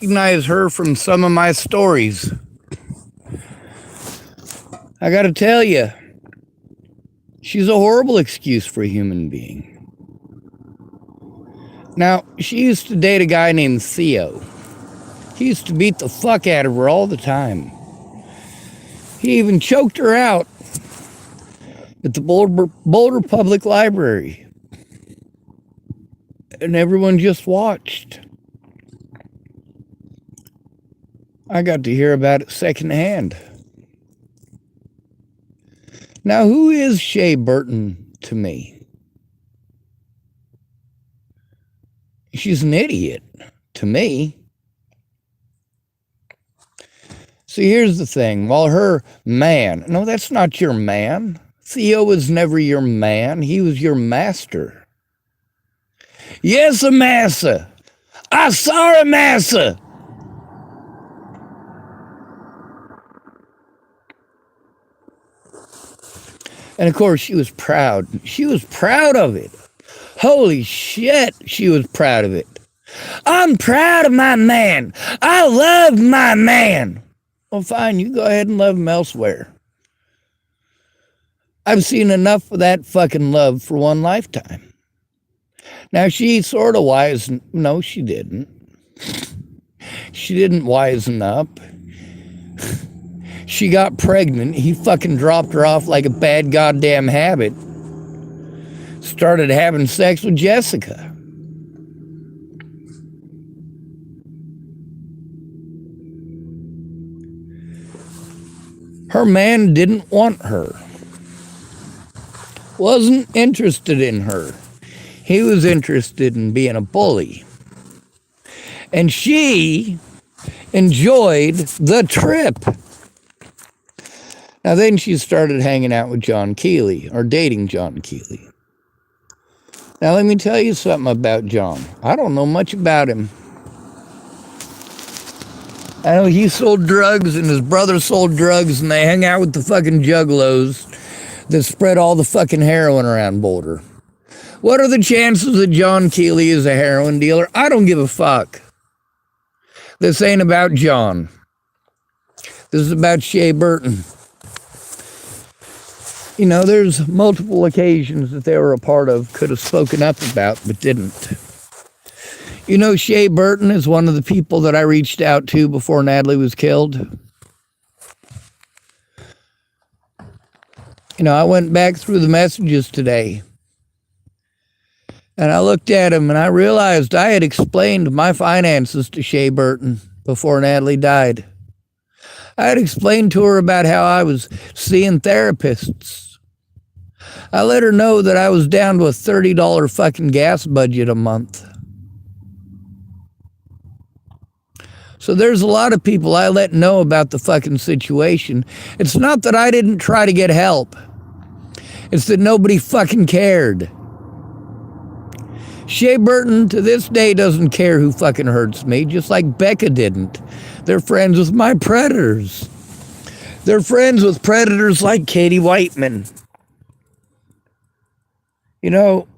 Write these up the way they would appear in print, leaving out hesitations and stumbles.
Recognize her from some of my stories. I gotta tell you, she's a horrible excuse for a human being. Now, she used to date a guy named Theo. He used to beat the fuck out of her all the time. He even choked her out at the Boulder Public Library. And everyone just watched. I got to hear about it secondhand. Now, who is Shay Burton to me? She's an idiot to me. See, here's the thing. While her man, no, that's not your man. Theo was never your man. He was your master. Yes, a massa. I saw a massa. And of course, she was proud. She was proud of it. Holy shit, she was proud of it. I'm proud of my man. I love my man. Well, fine, you go ahead and love him elsewhere. I've seen enough of that fucking love for one lifetime. Now, she sort of wisened. No, she didn't. She didn't wisen up. She got pregnant. He fucking dropped her off like a bad goddamn habit. Started having sex with Jessica. Her man didn't want her. Wasn't interested in her. He was interested in being a bully. And she enjoyed the trip. Now then she started hanging out with John Keeley, or dating John Keeley. Now let me tell you something about John. I don't know much about him. I know he sold drugs and his brother sold drugs and they hung out with the fucking juggalos that spread all the fucking heroin around Boulder. What are the chances that John Keeley is a heroin dealer? I don't give a fuck. This ain't about John. This is about Shay Burton. You know, there's multiple occasions that they were a part of, could have spoken up about, but didn't. You know, Shay Burton is one of the people that I reached out to before Natalie was killed. You know, I went back through the messages today. And I looked at him and I realized I had explained my finances to Shay Burton before Natalie died. I had explained to her about how I was seeing therapists. I let her know that I was down to a $30 fucking gas budget a month. So there's a lot of people I let know about the fucking situation. It's not that I didn't try to get help. It's that nobody fucking cared. Shay Burton to this day doesn't care who fucking hurts me, just like Becca didn't. They're friends with my predators. They're friends with predators like Katie Whiteman. You know,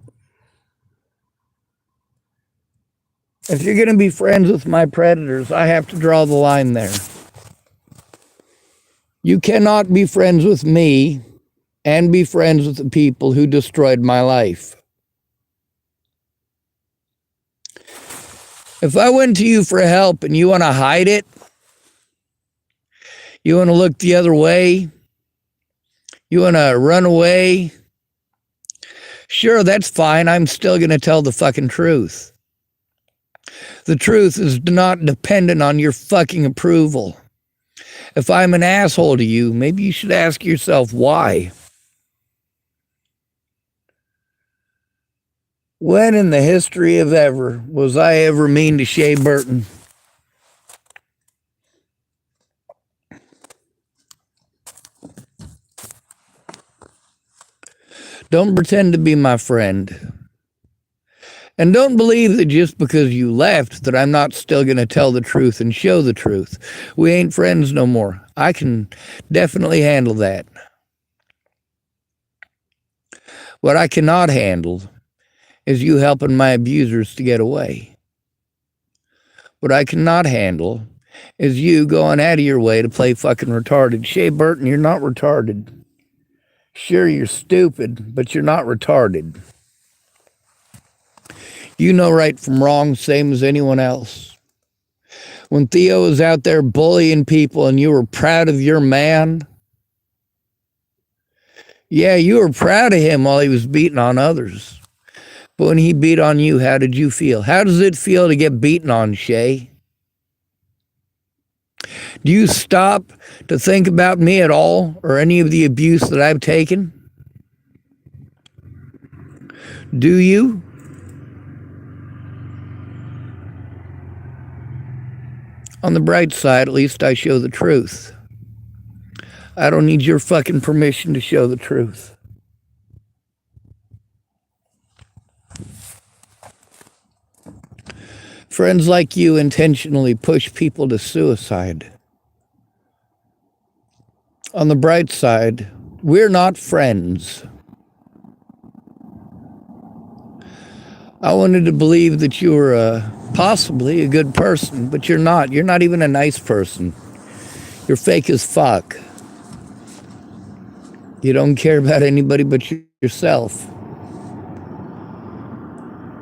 if you're going to be friends with my predators, I have to draw the line there. You cannot be friends with me and be friends with the people who destroyed my life. If I went to you for help and you want to hide it, you want to look the other way, you want to run away, sure, that's fine. I'm still going to tell the fucking truth. The truth is not dependent on your fucking approval. If I'm an asshole to you, maybe you should ask yourself why. When in the history of ever was I ever mean to Shay Burton? Don't pretend to be my friend. And don't believe that just because you left that I'm not still going to tell the truth and show the truth. We ain't friends no more. I can definitely handle that. What I cannot handle is you helping my abusers to get away. What I cannot handle is you going out of your way to play fucking retarded. Shay Burton, you're not retarded. Sure, you're stupid, but you're not retarded. You know right from wrong, same as anyone else. When Theo was out there bullying people and you were proud of your man, yeah, you were proud of him while he was beating on others. But when he beat on you, how did you feel? How does it feel to get beaten on, Shay? Do you stop to think about me at all or any of the abuse that I've taken? Do you? On the bright side, at least I show the truth. I don't need your fucking permission to show the truth. Friends like you intentionally push people to suicide. On the bright side, we're not friends. I wanted to believe that you were possibly a good person, but you're not. You're not even a nice person. You're fake as fuck. You don't care about anybody but yourself.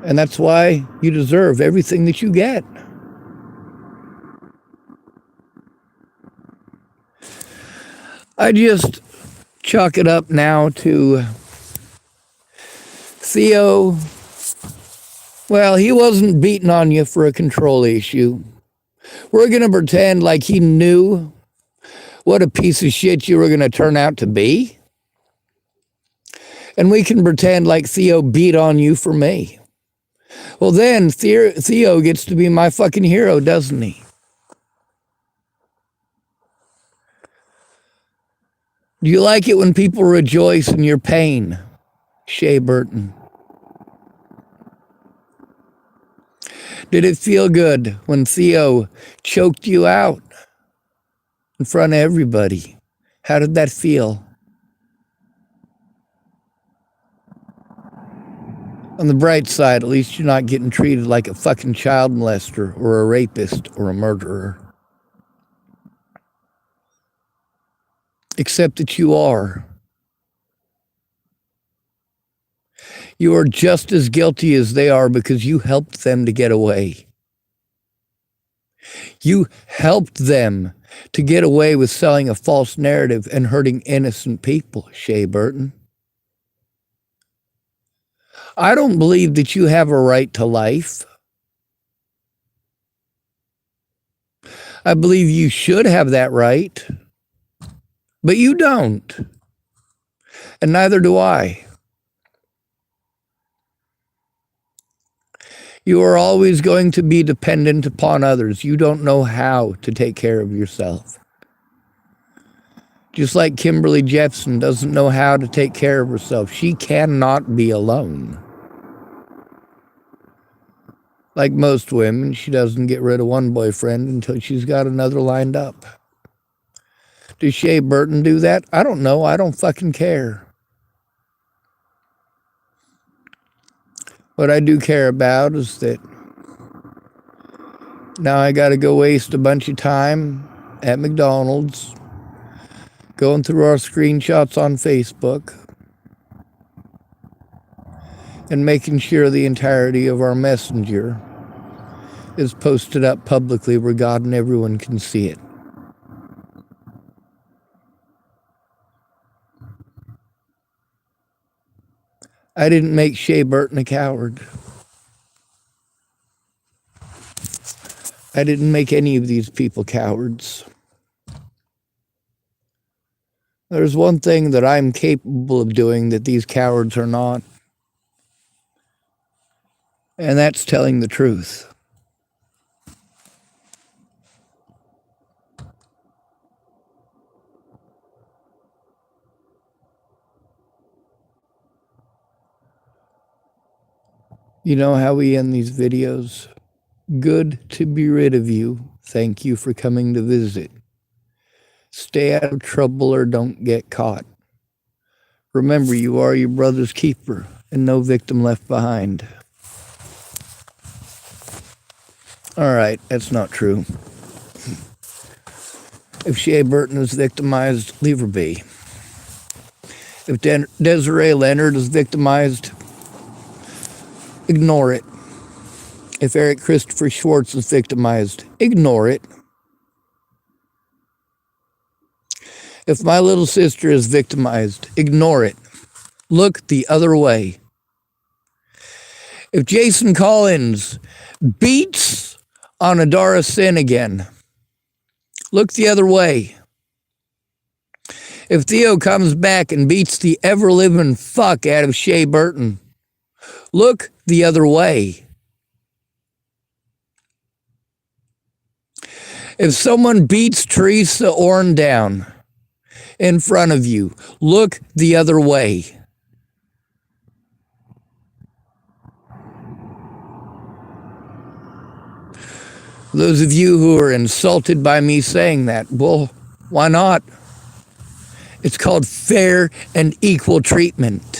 And that's why you deserve everything that you get. I just chalk it up now to Theo. Well, he wasn't beating on you for a control issue. We're going to pretend like he knew what a piece of shit you were going to turn out to be. And we can pretend like Theo beat on you for me. Well, then Theo gets to be my fucking hero, doesn't he? Do you like it when people rejoice in your pain, Shay Burton? Did it feel good when Theo choked you out in front of everybody? How did that feel? On the bright side, at least you're not getting treated like a fucking child molester or a rapist or a murderer. Except that you are. You are just as guilty as they are because you helped them to get away. You helped them to get away with selling a false narrative and hurting innocent people, Shay Burton. I don't believe that you have a right to life. I believe you should have that right, but you don't, and neither do I. You are always going to be dependent upon others. You don't know how to take care of yourself. Just like Kimberly Jepson doesn't know how to take care of herself. She cannot be alone. Like most women, she doesn't get rid of one boyfriend until she's got another lined up. Does Shay Burton do that? I don't know. I don't fucking care. What I do care about is that now I got to go waste a bunch of time at McDonald's going through our screenshots on Facebook and making sure the entirety of our messenger is posted up publicly where God and everyone can see it. I didn't make Shay Burton a coward. I didn't make any of these people cowards. There's one thing that I'm capable of doing that these cowards are not, and that's telling the truth. You know how we end these videos? Good to be rid of you. Thank you for coming to visit. Stay out of trouble or don't get caught. Remember, you are your brother's keeper and no victim left behind. All right, that's not true. If Shay Burton is victimized, leave her be. If Desiree Leonard is victimized, ignore it. If Eric Christopher Schwartz is victimized, ignore it. If my little sister is victimized, ignore it. Look the other way. If Jason Collins beats on Adara Sin again, look the other way. If Theo comes back and beats the ever-living fuck out of Shay Burton, look the other way. If someone beats Teresa Orn down in front of you, look the other way. Those of you who are insulted by me saying that, well, why not? It's called fair and equal treatment.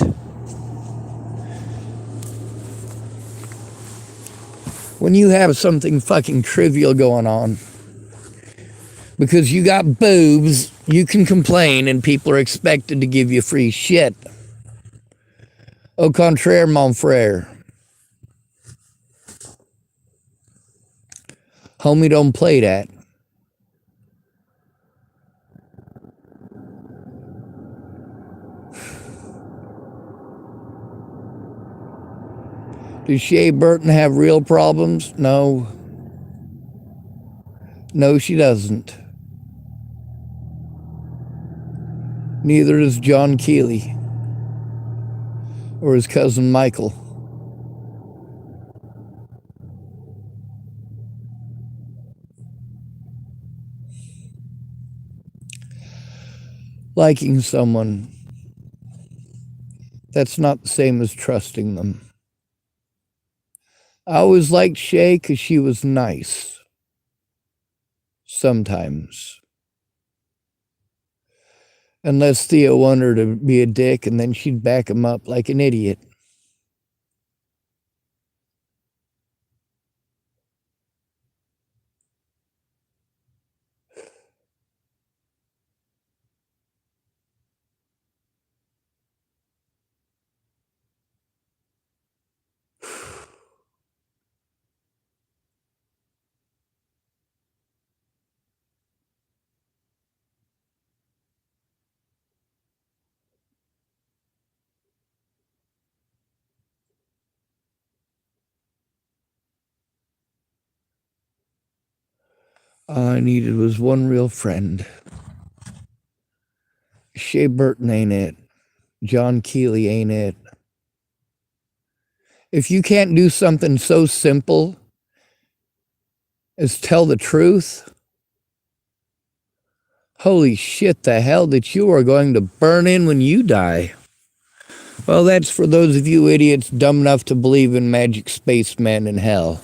When you have something fucking trivial going on, because you got boobs, you can complain and people are expected to give you free shit. Au contraire, mon frère. Homie, don't play that. Does Shay Burton have real problems? No. No, she doesn't. Neither does John Keeley or his cousin Michael. Liking someone, that's not the same as trusting them. I always liked Shay because she was nice. Sometimes. Unless Theo wanted her to be a dick, and then she'd back him up like an idiot. All I needed was one real friend. Shay Burton ain't it. John Keeley ain't it. If you can't do something so simple as tell the truth, holy shit, the hell that you are going to burn in when you die. Well, that's for those of you idiots dumb enough to believe in magic spacemen in hell.